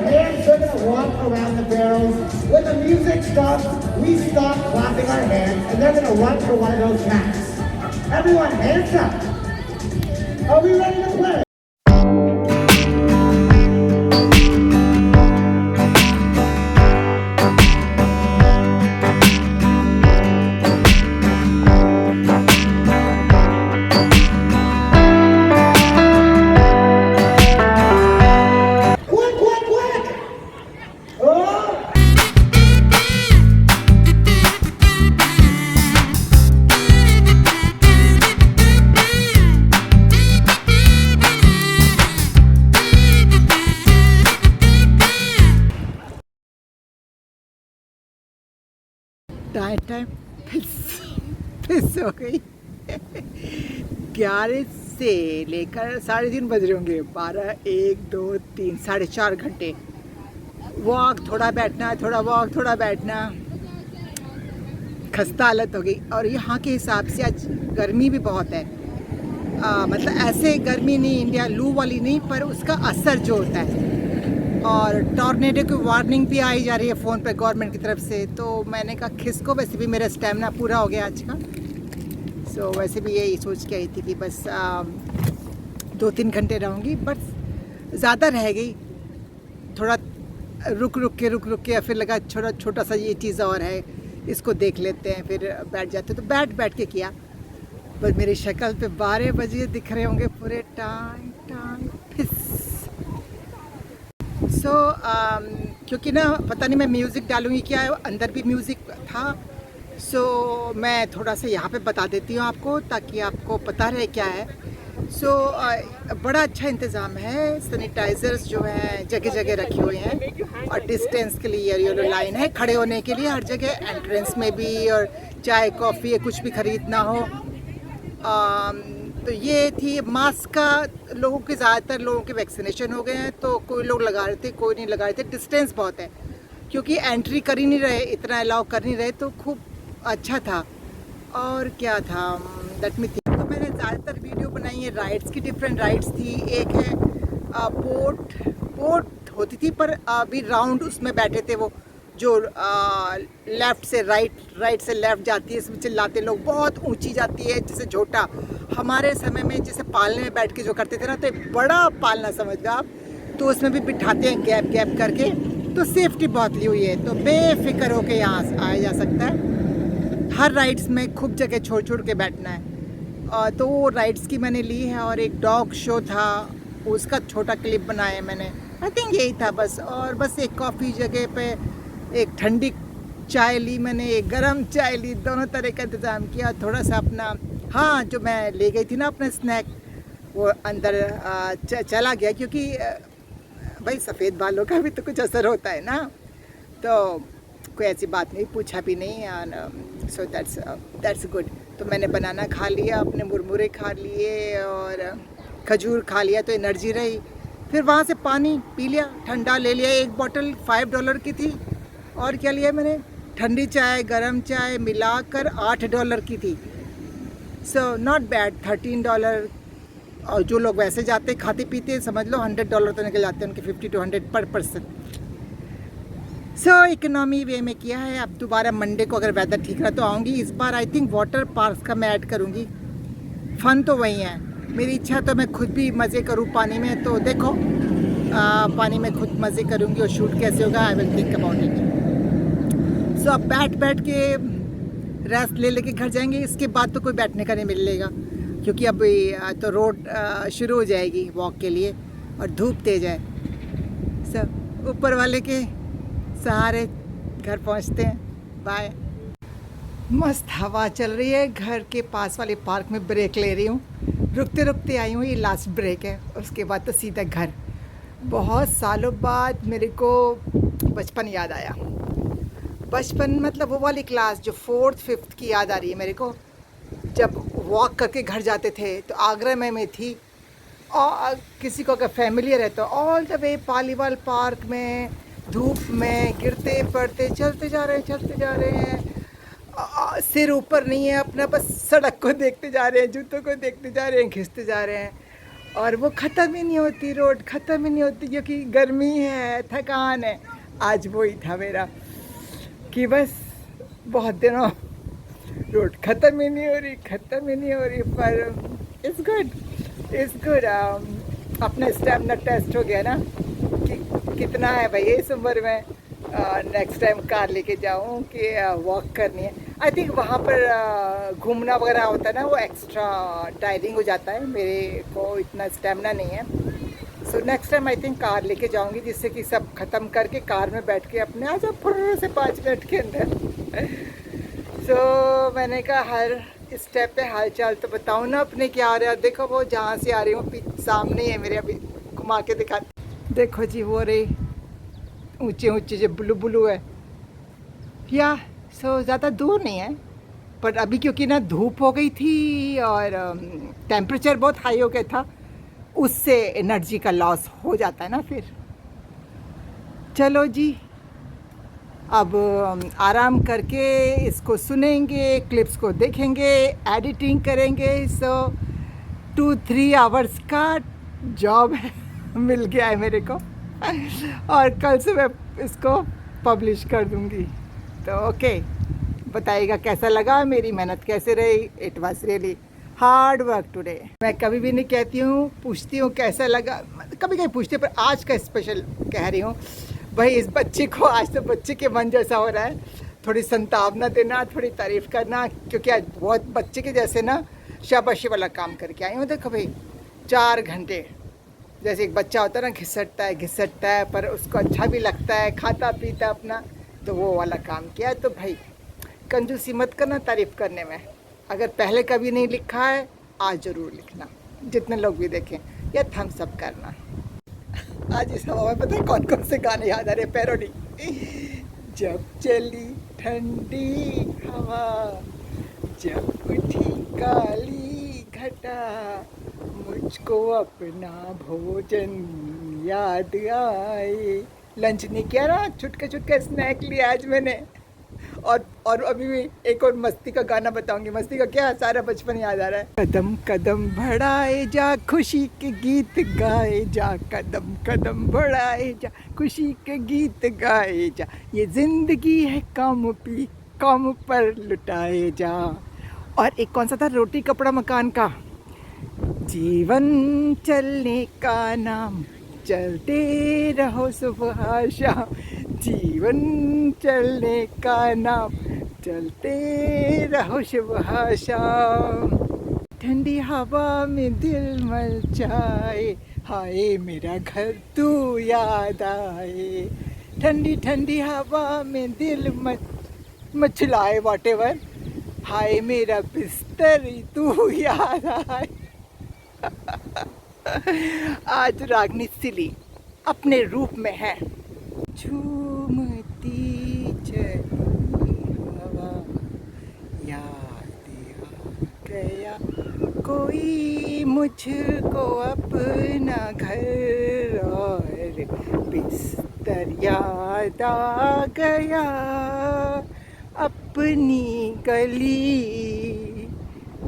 Hands are going to walk around the barrels. When the music stops, we stop clapping our hands, and they're going to run for one of those hats. Everyone, hands up. Are we ready to play? Time fix हो गई 11 से लेकर 3:30 बज रहे होंगे, 12, 1, 2, 3, 4.5 घंटे walk, थोड़ा बैठना, थोड़ा वॉक, थोड़ा बैठना, खस्ता हालत हो गई। और यहाँ के हिसाब से आज गर्मी भी बहुत है, मतलब ऐसे गर्मी नहीं, इंडिया लू वाली नहीं, पर उसका असर जो होता है। और टॉर्नेडो की वार्निंग भी आई जा रही है फ़ोन पे गवर्नमेंट की तरफ से। तो मैंने कहा खिसको, वैसे भी मेरा स्टेमिना पूरा हो गया आज का। सो वैसे भी यही सोच के आई थी कि बस 2-3 घंटे रहूँगी, बट ज़्यादा रह गई। थोड़ा रुक रुक के फिर लगा छोटा सा ये चीज़ और है, इसको देख लेते हैं, फिर बैठ जाते। तो बैठ के किया, बस मेरी शक्ल पे 12 बजे दिख रहे होंगे पूरे टाइम फिस। सो क्योंकि ना पता नहीं मैं म्यूज़िक डालूँगी क्या, अंदर भी म्यूज़िक था। सो मैं थोड़ा सा यहाँ पे बता देती हूँ आपको, ताकि आपको पता रहे क्या है। सो बड़ा अच्छा इंतज़ाम है, सैनिटाइज़र्स जो हैं जगह जगह रखे हुए हैं, और डिस्टेंस के लिए येलो लाइन है खड़े होने के लिए हर जगह, एंट्रेंस में भी, और चाय कॉफ़ी या कुछ भी ख़रीदना हो। तो ये थी मास्क का, लोगों के ज़्यादातर लोगों के वैक्सीनेशन हो गए हैं, तो कोई लोग लगा रहे थे, कोई नहीं लगा रहे थे। डिस्टेंस बहुत है, क्योंकि एंट्री कर ही नहीं रहे, इतना अलाउ कर नहीं रहे, तो खूब अच्छा था। और क्या था, दैट मी थिंक, तो मैंने ज़्यादातर वीडियो बनाई है राइड्स की, डिफरेंट राइड्स थी। एक है बोट होती थी, पर अभी राउंड उसमें बैठे थे वो, जो लेफ़्ट से राइट से लेफ़्ट जाती है, इसमें चिल्लाते लोग, बहुत ऊंची जाती है, जैसे झोटा। हमारे समय में जैसे पालने में बैठ के जो करते थे ना, तो एक बड़ा पालना समझ लो आप, तो उसमें भी बिठाते हैं गैप करके, तो सेफ्टी बहुत ली हुई है, तो बेफिक्र होके यहाँ आया जा सकता है। हर राइड्स में खूब जगह छोड़ के बैठना है। तो वो राइड्स की मैंने ली है, और एक डॉग शो था, उसका छोटा क्लिप बनाया मैंने, आई थिंक यही था बस। और बस एक कॉफ़ी जगह पे एक ठंडी चाय ली मैंने, एक गरम चाय ली, दोनों तरह का इंतज़ाम किया। थोड़ा सा अपना हाँ, जो मैं ले गई थी ना अपना स्नैक, वो अंदर चला गया, क्योंकि भाई सफ़ेद बालों का भी तो कुछ असर होता है ना। तो कोई ऐसी बात नहीं, पूछा भी नहीं, एंड सो दैट्स गुड। तो मैंने बनाना खा लिया, अपने मुरमुरे खा लिए और खजूर खा लिया, तो एनर्जी रही। फिर वहाँ से पानी पी लिया, ठंडा ले लिया, एक बॉटल $5 की थी। और क्या लिया मैंने, ठंडी चाय गर्म चाय मिलाकर $8 की थी। So not bad, $13। और जो लोग वैसे जाते खाते पीते समझ लो $100 तो निकल जाते हैं उनके, 50 to 100 पर पर्सन। सो इकोनॉमी वे में किया है। अब दोबारा मंडे को अगर वेदर ठीक रहा तो आऊँगी। इस बार आई थिंक वाटर पार्क का मैं ऐड करूँगी। फ़न तो वही है, मेरी इच्छा तो मैं खुद भी मज़े करूँ पानी में। तो देखो पानी में खुद मज़े करूँगी और शूट कैसे होगा, I will think about it. So अब बैठ के रेस्ट ले लेके घर जाएंगे। इसके बाद तो कोई बैठने का नहीं मिलेगा, क्योंकि अब तो रोड शुरू हो जाएगी वॉक के लिए और धूप तेज है। सब ऊपर वाले के सहारे घर पहुंचते हैं। बाय। मस्त हवा चल रही है, घर के पास वाले पार्क में ब्रेक ले रही हूँ। रुकते रुकते आई हूँ, ये लास्ट ब्रेक है, उसके बाद तो सीधा घर। बहुत सालों बाद मेरे को बचपन याद आया। बचपन मतलब वो वाली क्लास जो 4th 5th की याद आ रही है मेरे को, जब वॉक करके घर जाते थे। तो आगरा में थी, और किसी को अगर फैमिलियर है तो all the way Paliwal park में धूप में गिरते पड़ते चलते जा रहे हैं। सिर ऊपर नहीं है अपना, बस सड़क को देखते जा रहे हैं, जूतों को देखते जा रहे हैं, खिंचते जा रहे हैं। और वो ख़त्म ही नहीं होती, रोड ख़त्म ही नहीं होती, क्योंकि गर्मी है, थकान है। आज वो ही था मेरा कि बस बहुत दिनों रोड ख़त्म ही नहीं हो रही, पर इट्स गुड। अपना स्टैमिना टेस्ट हो गया ना कि कितना है भाई इस उम्र में। नेक्स्ट टाइम कार लेके जाऊँ कि वॉक करनी है। आई थिंक वहाँ पर घूमना वगैरह होता है ना, वो एक्स्ट्रा टायरिंग हो जाता है, मेरे को इतना स्टैमिना नहीं है। So next time I think car लेके जाऊँगी, जिससे कि सब ख़त्म करके कार में बैठ के अपने आ जाओ फुर्र से 5 मिनट के अंदर। सो मैंने कहा हर स्टेप पे हाल चाल तो बताऊँ ना अपने, क्या आ रहा है। देखो वो जहाँ से आ रही हूँ सामने ही है मेरे, अभी घुमा के दिखा। देखो जी वो रे ऊंचे जो ब्लू है, या सो ज़्यादा दूर नहीं है, पर अभी क्योंकि ना धूप हो गई थी और टेम्परेचर बहुत हाई हो गया था, उससे एनर्जी का लॉस हो जाता है ना। फिर चलो जी, अब आराम करके इसको सुनेंगे, क्लिप्स को देखेंगे, एडिटिंग करेंगे। सो 2-3 आवर्स का जॉब है मिल गया है मेरे को, और कल से मैं इसको पब्लिश कर दूंगी। तो ओके, बताइएगा कैसा लगा, मेरी मेहनत कैसे रही। It was really hard work today. मैं कभी भी नहीं कहती हूँ, पूछती हूँ कैसा लगा, कभी कभी पूछती हूँ, पर आज का स्पेशल कह रही हूँ भाई। इस बच्चे को आज तो बच्चे के मन जैसा हो रहा है, थोड़ी संतावना देना, थोड़ी तारीफ़ करना, क्योंकि आज बहुत बच्चे के जैसे ना शाबाशी वाला काम करके आई हूँ। देखो भाई 4 घंटे, जैसे एक बच्चा होता है ना, घिसटता है पर उसको अच्छा भी लगता है, खाता पीता अपना, तो वो वाला काम किया। तो भाई कंजूसी मत करना तारीफ़ करने में। अगर पहले कभी नहीं लिखा है, आज ज़रूर लिखना, जितने लोग भी देखें, या थम्स अप करना। आज इस हवा में पता है कौन कौन से गाने याद आ रहे, पैरोडी। जब चली ठंडी हवा, जब उठी काली घटा, मुझको अपना भोजन याद आए। लंच नहीं किया ना, छुटका स्नैक लिया आज मैंने। और अभी भी एक और मस्ती का गाना बताऊंगी। मस्ती का क्या, सारा बचपन याद आ रहा है। कदम कदम बढ़ाए जा, खुशी के गीत गाए जा, कदम कदम बढ़ाए जा, खुशी के गीत गाए जा, ये जिंदगी है काम पर लुटाए जा। और एक कौन सा था, रोटी कपड़ा मकान का, जीवन चलने का नाम, चलते रहो सुबह शाम, जीवन चलने का नाम, चलते रहो सुबह शाम। ठंडी हवा में दिल मचलाए, हाय मेरा घर तू याद आए। ठंडी ठंडी हवा में दिल मचलाए, वॉटेवर। हाय मेरा बिस्तर तू याद आए। आज रागनी सिली अपने रूप में है। झूमती चली हवा, याद आ गया कोई मुझको अपना घर और बिस्तर याद आ गया अपनी गली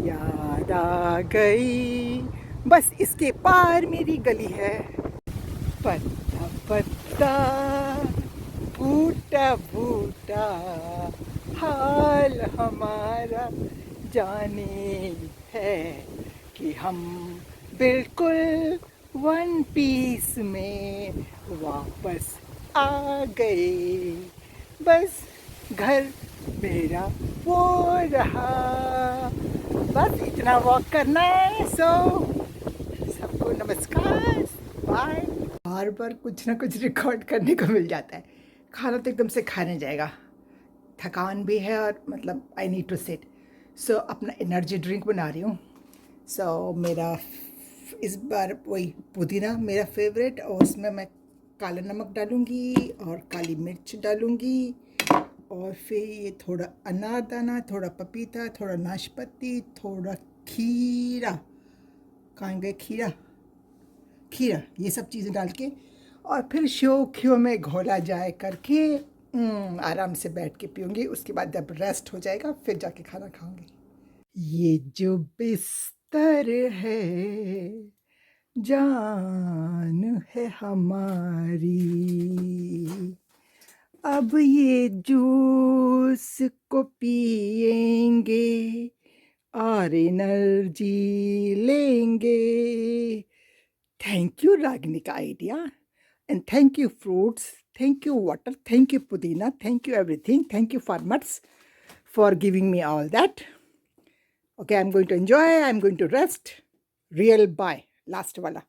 याद आ गई। बस इसके पार मेरी गली है। पत्ता पत्ता फूटा फूटा हाल हमारा जाने है कि हम बिल्कुल वन पीस में वापस आ गए। बस घर मेरा वो रहा। बस इतना वॉक करना है। सो सबको नमस्कार, बाय। बार बार कुछ ना कुछ रिकॉर्ड करने को मिल जाता है। खाना तो एकदम से खा नहीं जाएगा, थकान भी है और मतलब आई नीड टू सिट। सो अपना एनर्जी ड्रिंक बना रही हूँ। सो मेरा इस बार वही पुदीना मेरा फेवरेट, और उसमें मैं काला नमक डालूँगी और काली मिर्च डालूँगी, और फिर ये थोड़ा अनारदाना, थोड़ा पपीता, थोड़ा नाशपाती, थोड़ा खीरा, कहाँ गए खीरा, ये सब चीज़ें डाल के और फिर शोखियों में घोला जाए करके आराम से बैठ के पीऊँगी। उसके बाद जब रेस्ट हो जाएगा फिर जाके खाना खाऊँगी। ये जो बिस्तर है जान है हमारी, अब ये जूस को पिएंगे और एनर्जी लेंगे। थैंक यू रागिनी का idea, and thank you fruits, thank you water, thank you pudina, thank you everything, thank you farmers for giving me all that. Okay, I'm going to enjoy, I'm going to rest. Real bye, last wala.